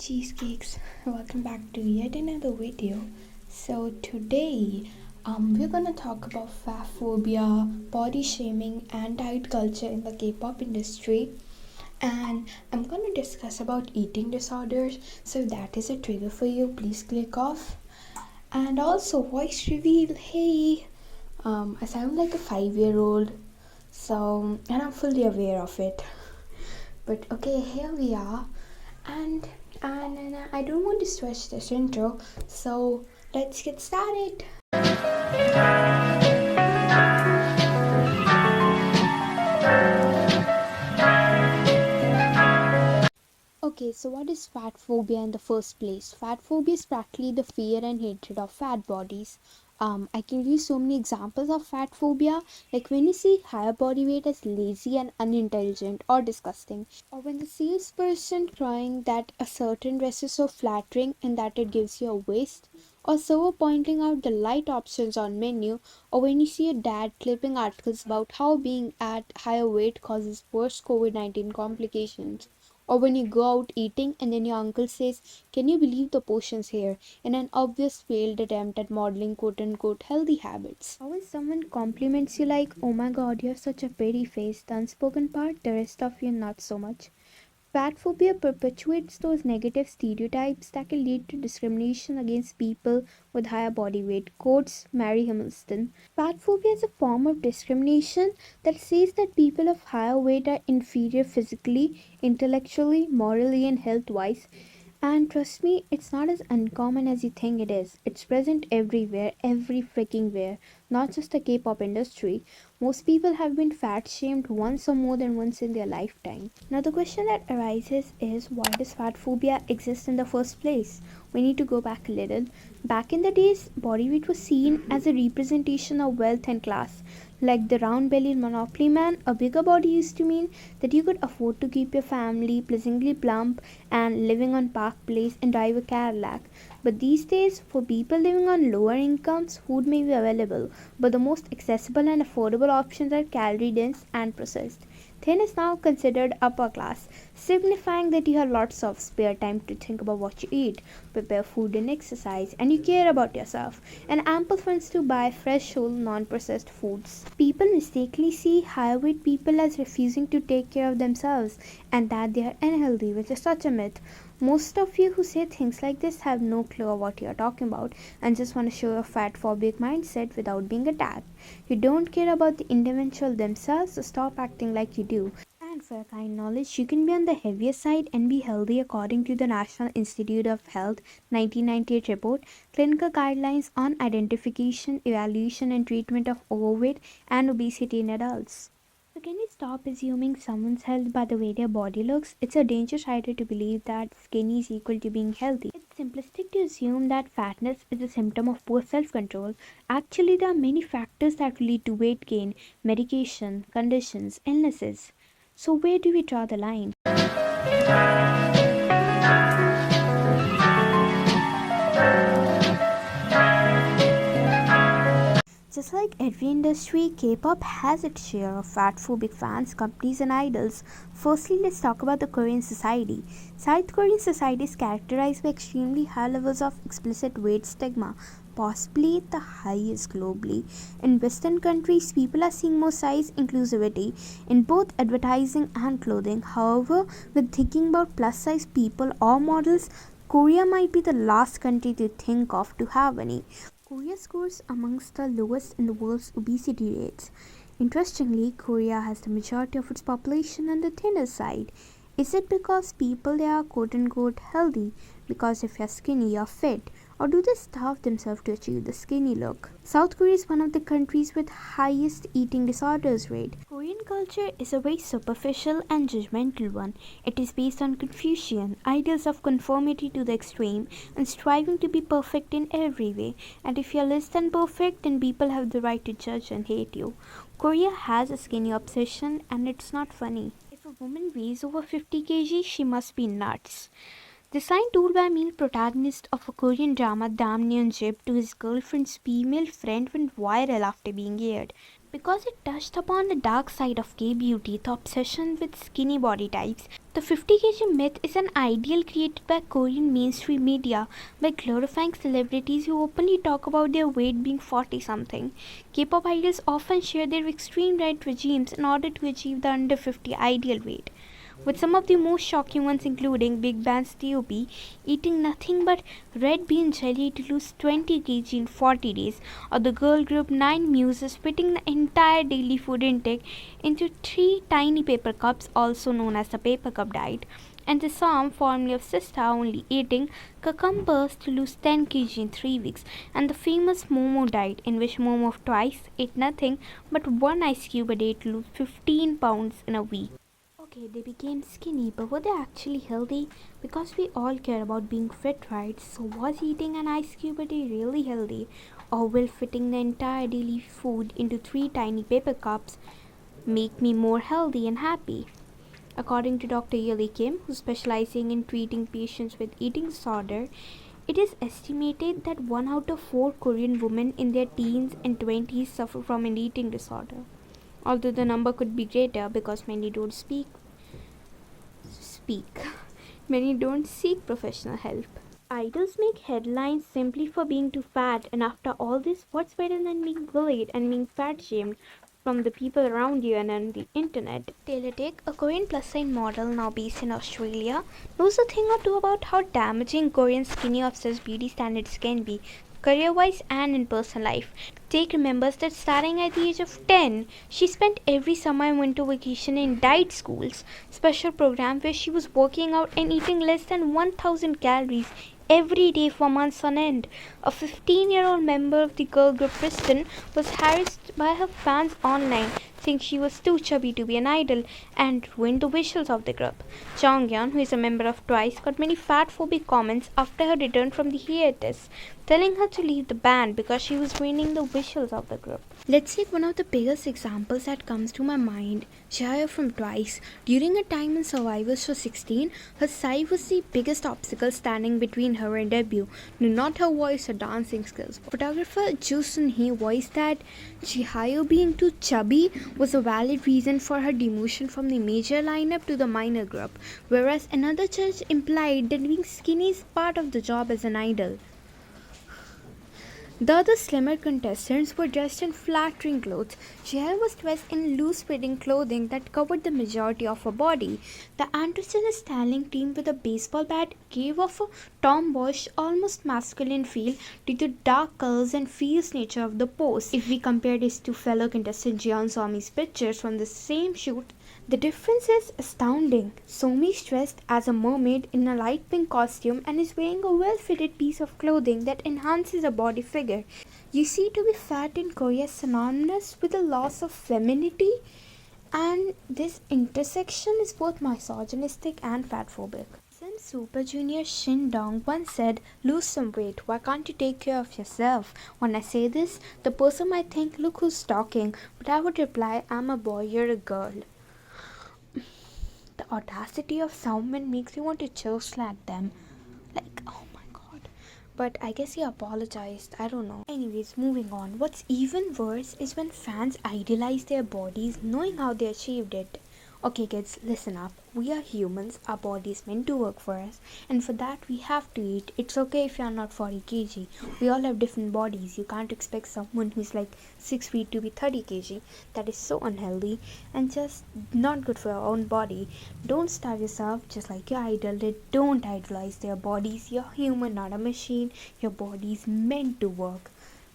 cheesecakes, welcome back to yet another video. So today we're gonna talk about fatphobia, body shaming and diet culture in the K-pop industry, and I'm gonna discuss about eating disorders. So if that is a trigger for you, please click off. And also voice reveal. Hey, I sound like a 5-year-old, and I'm fully aware of it. But okay, here we are, and I don't want to stretch this intro, so let's get started. Okay, so what is fat phobia in the first place? Fat phobia is practically the fear and hatred of fat bodies. I can give you so many examples of fat phobia, like when you see higher body weight as lazy and unintelligent or disgusting, or when the salesperson crying that a certain dress is so flattering and that it gives you a waist, or server pointing out the light options on menu, or when you see a dad clipping articles about how being at higher weight causes worse COVID-19 complications, or when you go out eating and then your uncle says, "Can you believe the portions here?" in an obvious failed attempt at modeling quote unquote healthy habits. Or when someone compliments you like, "Oh my god, you have such a pretty face," the unspoken part, the rest of you not so much. Fat phobia perpetuates those negative stereotypes that can lead to discrimination against people with higher body weight. Quotes Mary Hamilton. Fat phobia is a form of discrimination that says that people of higher weight are inferior physically, intellectually, morally, and health wise. And trust me, it's not as uncommon as you think it is. It's present everywhere, every freaking where, not just the K pop industry. Most people have been fat shamed once or more than once in their lifetime. Now, the question that arises is, why does fat phobia exist in the first place? We need to go back a little. Back in the days, body weight was seen as a representation of wealth and class. Like the round bellied Monopoly man, a bigger body used to mean that you could afford to keep your family pleasantly plump and living on Park Place and drive a Cadillac. But these days, for people living on lower incomes, food may be available, but the most accessible and affordable options are calorie dense and processed. Thin is now considered upper class, signifying that you have lots of spare time to think about what you eat, prepare food and exercise, and you care about yourself, and ample funds to buy fresh, whole, non-processed foods. People mistakenly see higher weight people as refusing to take care of themselves and that they are unhealthy, which is such a myth. Most of you who say things like this have no clue what you are talking about and just want to show a fat phobic mindset without being attacked. You don't care about the individual themselves, so stop acting like you do. And for your kind knowledge, you can be on the heavier side and be healthy according to the National Institute of Health 1998 report, Clinical Guidelines on Identification, Evaluation and Treatment of Overweight and Obesity in Adults. So can we stop assuming someone's health by the way their body looks? It's a dangerous idea to believe that skinny is equal to being healthy. It's simplistic to assume that fatness is a symptom of poor self-control. Actually, there are many factors that lead to weight gain: medication, conditions, illnesses. So where do we draw the line? Just like every industry, K-pop has its share of fatphobic fans, companies and idols. Firstly, let's talk about the Korean society. South Korean society is characterized by extremely high levels of explicit weight stigma, possibly the highest globally. In Western countries, people are seeing more size inclusivity in both advertising and clothing. However, when thinking about plus size people or models, Korea might be the last country to think of to have any. Korea scores amongst the lowest in the world's obesity rates. Interestingly, Korea has the majority of its population on the thinner side. Is it because people there are quote unquote healthy? Because if you're skinny, you're fit? Or do they starve themselves to achieve the skinny look? South Korea is one of the countries with highest eating disorders rate. Korean culture is a very superficial and judgmental one. It is based on Confucian ideals of conformity to the extreme and striving to be perfect in every way. And if you're less than perfect, then people have the right to judge and hate you. Korea has a skinny obsession, and it's not funny. If a woman weighs over 50 kg, she must be nuts. Designed tool by male protagonist of a Korean drama Damn Neon Jib to his girlfriend's female friend went viral after being aired. Because it touched upon the dark side of gay beauty, the obsession with skinny body types. The 50 kg myth is an ideal created by Korean mainstream media by glorifying celebrities who openly talk about their weight being 40 something. K-pop idols often share their extreme diet regimes in order to achieve the under 50 ideal weight, with some of the most shocking ones including Big Bang's T.O.P. eating nothing but red bean jelly to lose 20 kg in 40 days, or the girl group 9 Muses fitting the entire daily food intake into 3 tiny paper cups, also known as the paper cup diet, and the Sam, formerly of Sista, only eating cucumbers to lose 10 kg in 3 weeks, and the famous Momo diet, in which Momo of Twice ate nothing but one ice cube a day to lose 15 pounds in a week. Okay, they became skinny, but were they actually healthy? Because we all care about being fit, right? So was eating an ice cube a day really healthy? Or will fitting the entire daily food into 3 tiny paper cups make me more healthy and happy? According to Dr. Yeli Kim, who's specializing in treating patients with eating disorder, it is estimated that 1 out of 4 Korean women in their teens and 20s suffer from an eating disorder. Although the number could be greater because many don't speak. Many don't seek professional help. Idols make headlines simply for being too fat, and after all this, what's better than being bullied and being fat shamed from the people around you and on the internet? Taylor Dick, a Korean plus size model now based in Australia, knows a thing or two about how damaging Korean skinny obsessed beauty standards can be, career wise and in personal life. Take remembers that starting at the age of 10, she spent every summer and winter vacation in diet schools, special program where she was working out and eating less than 1000 calories every day for months on end. A 15-year-old member of the girl group Kristen was harassed by her fans online, saying she was too chubby to be an idol and ruined the visuals of the group. Jonghyun, who is a member of Twice, got many fatphobic comments after her return from the hiatus, telling her to leave the band because she was ruining the visuals of the group. Let's take one of the biggest examples that comes to my mind, Jaya from Twice. During a time in Survivors for 16, her size was the biggest obstacle standing between her and debut, no, not her voice or dancing skills. Photographer Joo Sun-hee voiced that Jihayo being too chubby was a valid reason for her demotion from the major lineup to the minor group, whereas another judge implied that being skinny is part of the job as an idol. The other slimmer contestants were dressed in flattering clothes. Jaya was dressed in loose-fitting clothing that covered the majority of her body. The androgynous styling team with a baseball bat gave off a tomboyish, almost masculine feel to the dark colors and fierce nature of the pose. If we compare this to fellow contestant Jeon Somi's pictures from the same shoot, the difference is astounding. Somi is dressed as a mermaid in a light pink costume and is wearing a well-fitted piece of clothing that enhances her body figure. You see, to be fat in Korea is synonymous with the loss of femininity, and this intersection is both misogynistic and fatphobic. Sim Super Junior Shin Dong once said, "Lose some weight, why can't you take care of yourself?" When I say this, the person might think, "Look who's talking," but I would reply, "I'm a boy, you're a girl." The audacity of someone makes me want to choke slap them. Like, oh my god. But I guess he apologized. I don't know. Anyways, moving on. What's even worse is when fans idolize their bodies knowing how they achieved it. Okay kids, listen up. We are humans, our body is meant to work for us, and for that we have to eat. It's okay if you're not 40 kg. We all have different bodies. You can't expect someone who's like 6 feet to be 30 kg. That is so unhealthy and just not good for your own body. Don't starve yourself just like your idol did. Don't idolize their bodies. You're human, not a machine. Your body is meant to work.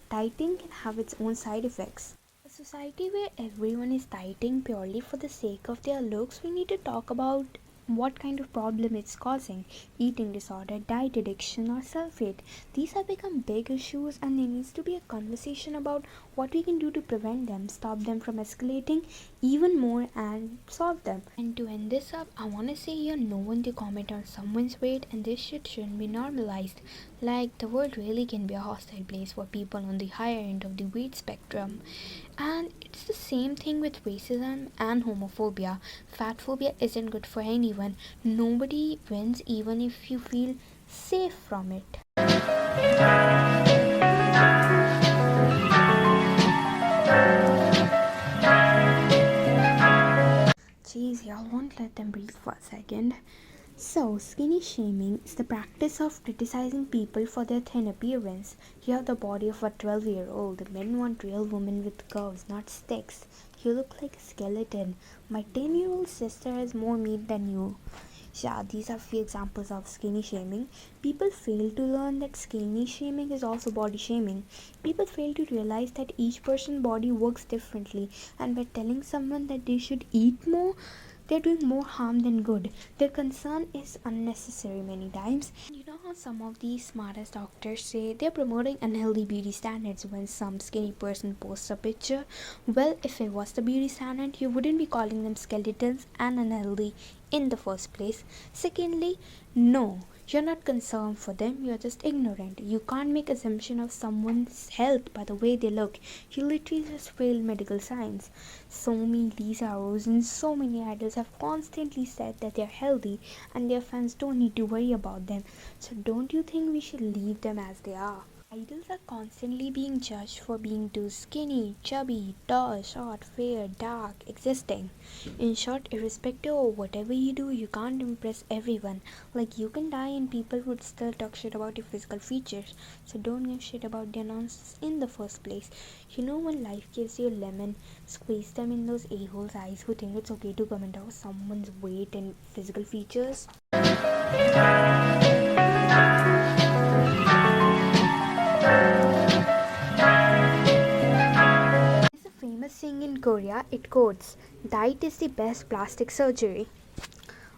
Dieting can have its own side effects. A society where everyone is dieting purely for the sake of their looks, we need to talk about what kind of problem it's causing: eating disorder, diet addiction, or self-hate. These have become big issues, and there needs to be a conversation about what we can do to prevent them, stop them from escalating even more, and solve them. And to end this up, I want to say you're no one to comment on someone's weight, and this shit shouldn't be normalized. Like, the world really can be a hostile place for people on the higher end of the weight spectrum. And it's the same thing with racism and homophobia. Fat phobia isn't good for anyone. Nobody wins even if you feel safe from it. Jeez, y'all won't let them breathe for a second. So, skinny shaming is the practice of criticizing people for their thin appearance. You have the body of a 12-year-old. Men want real women with curves, not sticks. You look like a skeleton. My 10-year-old sister has more meat than you. Yeah, these are few examples of skinny shaming. People fail to learn that skinny shaming is also body shaming. People fail to realize that each person's body works differently, and by telling someone that they should eat more, they're doing more harm than good. Their concern is unnecessary many times. You know how some of the smartest doctors say they're promoting unhealthy beauty standards when some skinny person posts a picture? Well, if it was the beauty standard, you wouldn't be calling them skeletons and unhealthy in the first place. Secondly, no, you're not concerned for them, you're just ignorant. You can't make assumption of someone's health by the way they look. You literally just failed medical science. So many Lisa Rose and so many idols have constantly said that they're healthy and their fans don't need to worry about them. So don't you think we should leave them as they are? Idols are constantly being judged for being too skinny, chubby, tall, short, fair, dark, existing. In short, irrespective of whatever you do, you can't impress everyone. Like, you can die and people would still talk shit about your physical features. So don't give shit about their nonsense in the first place. You know, when life gives you a lemon, squeeze them in those a-holes' eyes who think it's okay to comment on someone's weight and physical features. There's a famous saying in Korea, it quotes, diet is the best plastic surgery.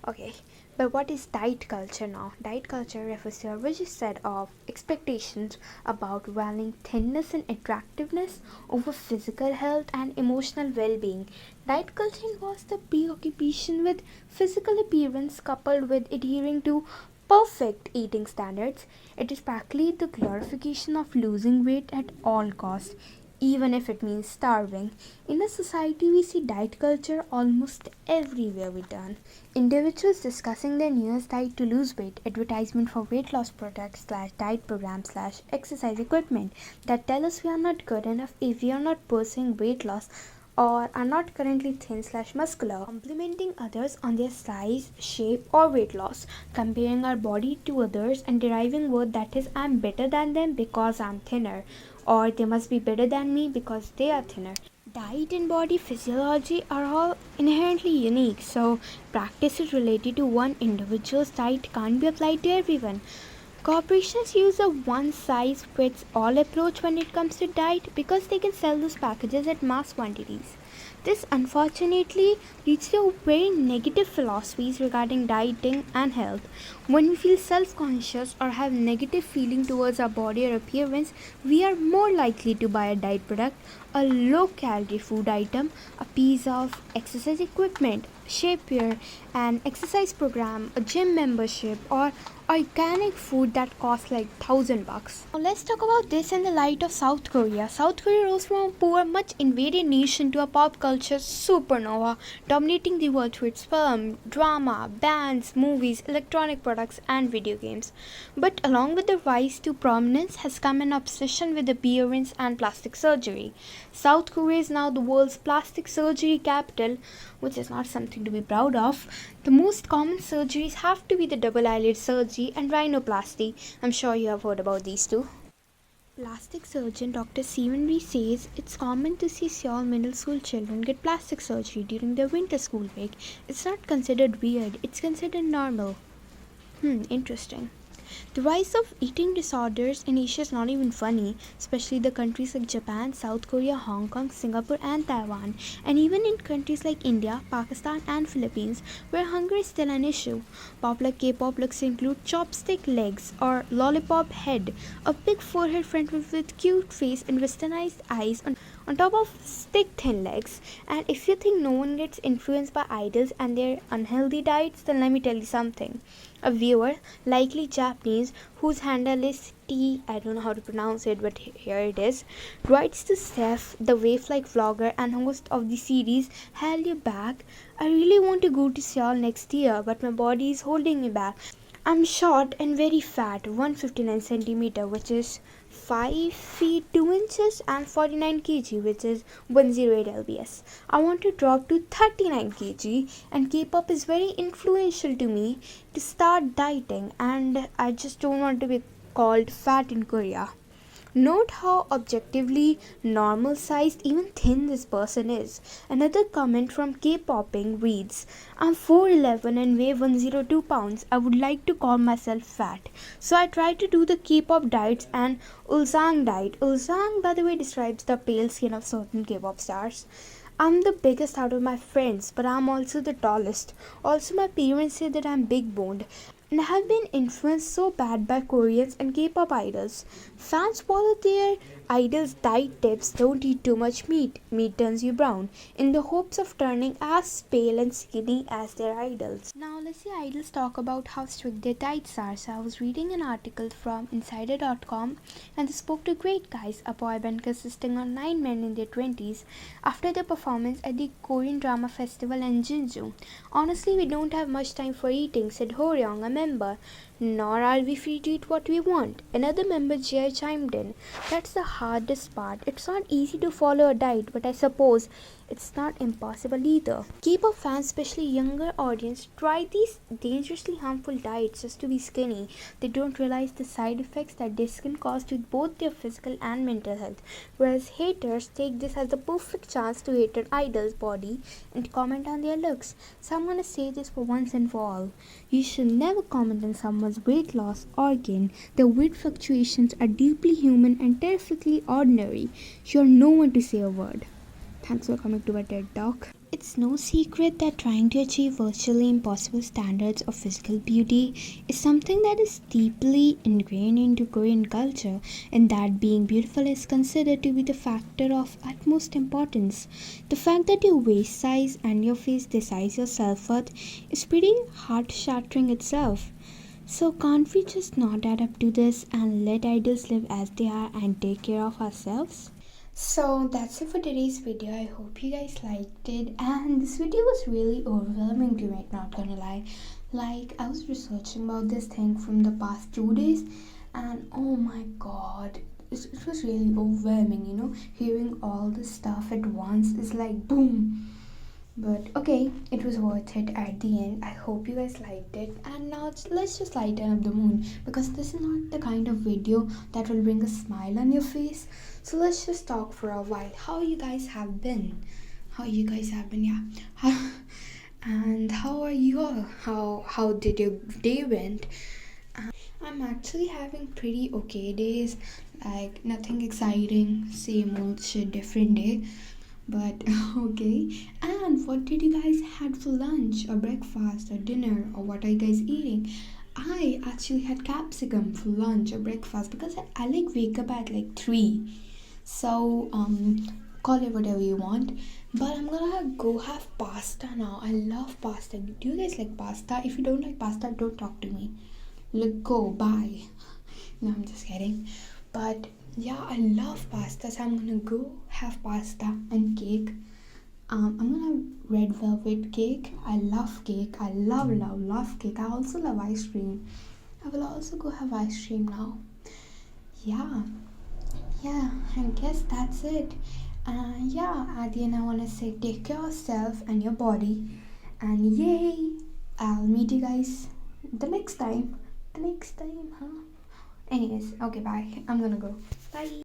Okay, but what is diet culture now? Diet culture refers to a rigid set of expectations about valuing thinness and attractiveness over physical health and emotional well-being. Diet culture involves the preoccupation with physical appearance coupled with adhering to perfect eating standards. It is practically the glorification of losing weight at all costs, even if it means starving. In a society, we see diet culture almost everywhere we turn. Individuals discussing their newest diet to lose weight, advertisement for weight loss products slash diet programs slash exercise equipment that tell us we are not good enough if we are not pursuing weight loss or are not currently thin slash muscular, complimenting others on their size, shape, or weight loss, comparing our body to others and deriving word that is I'm better than them because I'm thinner, or they must be better than me because they are thinner. Diet and body physiology are all inherently unique, so practices related to one individual's diet can't be applied to everyone. Corporations use a one size fits all approach when it comes to diet because they can sell those packages at mass quantities. This unfortunately leads to very negative philosophies regarding dieting and health. When we feel self-conscious or have negative feeling towards our body or appearance, we are more likely to buy a diet product, a low-calorie food item, a piece of exercise equipment, shapewear, an exercise program, a gym membership, or organic food that costs like $1,000. Now let's talk about this in the light of South Korea. South Korea rose from a poor, much invaded nation to a pop culture supernova, dominating the world through its film, drama, bands, movies, electronic products, and video games. But along with the rise to prominence has come an obsession with appearance and plastic surgery. South Korea is now the world's plastic surgery capital, which is not something to be proud of. The most common surgeries have to be the double eyelid surgery and rhinoplasty. I'm sure you have heard about these two. Plastic surgeon Dr. Steven Ree says it's common to see Seoul middle school children get plastic surgery during their winter school break. It's not considered weird, it's considered normal. Interesting. The rise of eating disorders in Asia is not even funny, especially the countries like Japan, South Korea, Hong Kong, Singapore, and Taiwan, and even in countries like India, Pakistan, and Philippines, where hunger is still an issue. Popular K-pop looks include chopstick legs or lollipop head, a big forehead fronted with cute face and westernized eyes on top of stick-thin legs. And if you think no one gets influenced by idols and their unhealthy diets, then let me tell you something. A viewer, likely Japanese, whose handle is T, I don't know how to pronounce it, but here it is, writes to Seth, the wave-like vlogger and host of the series Hell You Back. I really want to go to Seoul next year, but my body is holding me back. I'm short and very fat, 159 centimeter, which is 5 feet 2 inches, and 49 kg, which is 108 lbs. I want to drop to 39 kg, and K-pop is very influential to me to start dieting, and I just don't want to be called fat in Korea. Note how objectively normal sized, even thin this person is. Another comment from K-popping reads, I'm 4'11 and weigh 102 pounds. I would like to call myself fat. So I tried to do the K-pop diets and Ulsang diet. Ulsang, by the way, describes the pale skin of certain K-pop stars. I'm the biggest out of my friends, but I'm also the tallest. Also, my parents say that I'm big boned. And I have been influenced so bad by Koreans and K-pop idols. Fans follow their idols' diet tips: don't eat too much meat, meat turns you brown, in the hopes of turning as pale and skinny as their idols. Now let's see idols talk about how strict their diets are. So I was reading an article from Insider.com, and they spoke to Great Guys, a boy band consisting of 9 men in their 20s, after their performance at the Korean drama festival in Jeonju. Honestly, we don't have much time for eating, said Horyong, a member. Nor are we free to eat what we want. Another member, Jay, chimed in. That's the hardest part. It's not easy to follow a diet, but I suppose it's not impossible either. K-pop fans, especially younger audience, try these dangerously harmful diets just to be skinny. They don't realize the side effects that this can cause to both their physical and mental health. Whereas haters take this as the perfect chance to hate an idol's body and comment on their looks. So I'm gonna say this for once and for all. You should never comment on someone's weight loss or gain. Their weight fluctuations are deeply human and terrifically ordinary. You're no one to say a word. Thanks for coming to my TED Talk. It's no secret that trying to achieve virtually impossible standards of physical beauty is something that is deeply ingrained into Korean culture, and that being beautiful is considered to be the factor of utmost importance. The fact that your waist size and your face decides your self-worth is pretty heart-shattering itself. So can't we just not adapt to this and let idols live as they are and take care of ourselves? So that's it for today's video. I hope you guys liked it, and this video was really overwhelming to me, not gonna lie. Like, I was researching about this thing from the past 2 days, and oh my god, it was really overwhelming, hearing all this stuff at once is like boom. But okay, it was worth it at the end. I hope you guys liked it. And now let's just lighten up the mood, because this is not the kind of video that will bring a smile on your face. So let's just talk for a while. How you guys have been? Yeah. And how are you all? How did your day went? I'm actually having pretty okay days. Like, nothing exciting, same old shit, different day. But okay. And what did you guys had for lunch or breakfast or dinner, or what are you guys eating? I actually had capsicum for lunch or breakfast, because I like wake up at like 3. So call it whatever you want. But I'm gonna go have pasta now. I love pasta. Do you guys like pasta? If you don't like pasta, don't talk to me. Let go, bye. No, I'm just kidding. But yeah, I love pasta, so I'm gonna go have pasta and cake. I'm gonna have red velvet cake. I love cake. I love cake. I also love ice cream. I will also go have ice cream now. Yeah, I guess that's it. Yeah, at the end I wanna say take care of yourself and your body. And yay! I'll meet you guys the next time. Anyways, okay, bye. I'm gonna go. Bye.